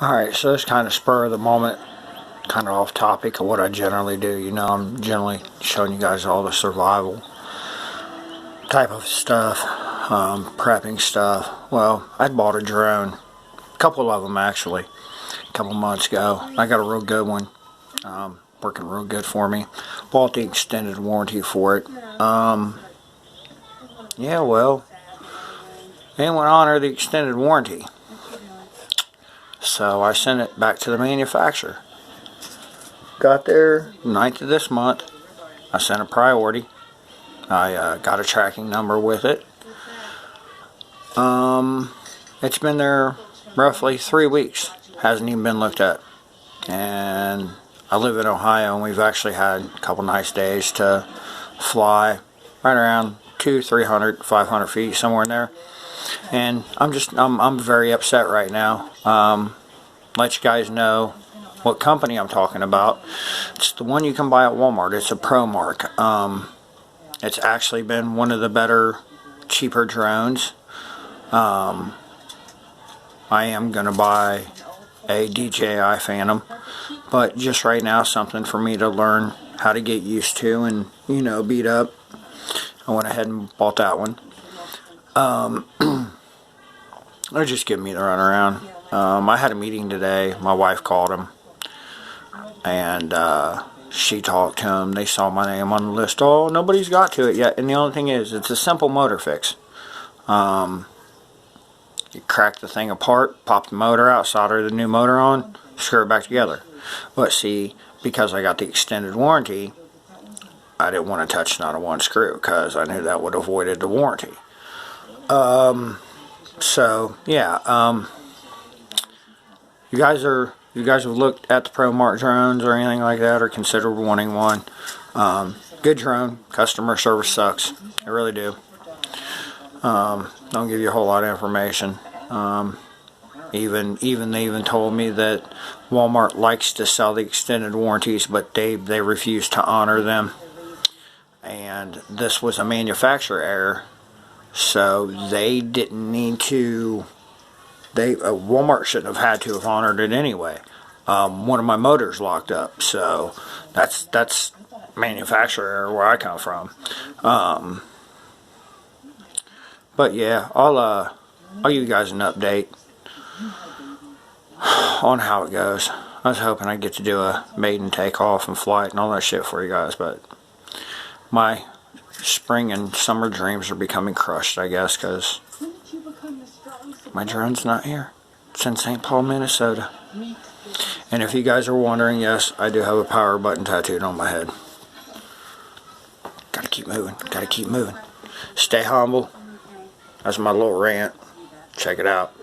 Alright, so it's kind of spur of the moment, kind of off topic of what I generally do. You know, I'm generally showing you guys all the survival type of stuff, prepping stuff. Well, I bought a drone, a couple of them actually, a couple months ago. I got a real good one, working real good for me. Bought the extended warranty for it. Yeah, well, they didn't want to honor the extended warranty. So I sent it back to the manufacturer. Got there 9th of this month. I sent a priority. I got a tracking number with it. It's been there roughly 3 weeks. Hasn't even been looked at. And I live in Ohio, and we've actually had a couple nice days to fly right around 200, 300, 500 feet, somewhere in there. And I'm very upset right now. Let you guys know what company I'm talking about. It's the one you can buy at Walmart. It's a ProMark. It's actually been one of the better, cheaper drones. I am going to buy a DJI Phantom, but just right now, something for me to learn how to get used to and, you know, beat up. I went ahead and bought that one. They're just giving me the runaround. I had a meeting today. My wife called him, and she talked to him. They saw my name on the list. Oh, nobody's got to it yet. And the only thing is, it's a simple motor fix. You crack the thing apart, pop the motor out, solder the new motor on, screw it back together. But see, because I got the extended warranty, I didn't want to touch not a one screw, because I knew that would have voided the warranty. So yeah, you guys have looked at the ProMark drones or anything like that, or considered wanting one? Good drone. Customer service sucks. They really do. Don't give you a whole lot of information. They even told me that Walmart likes to sell the extended warranties, but they refuse to honor them. And this was a manufacturer error. So they didn't need to. Walmart shouldn't have had to have honored it anyway. One of my motors locked up, so that's manufacturer error where I come from. But yeah, I'll give you guys an update on how it goes. I was hoping I'd get to do a maiden takeoff and flight and all that shit for you guys, but my spring and summer dreams are becoming crushed, I guess, because my drone's not here. It's in St. Paul, Minnesota. And if you guys are wondering, yes, I do have a power button tattooed on my head. Gotta keep moving. Gotta keep moving. Stay humble. That's my little rant. Check it out.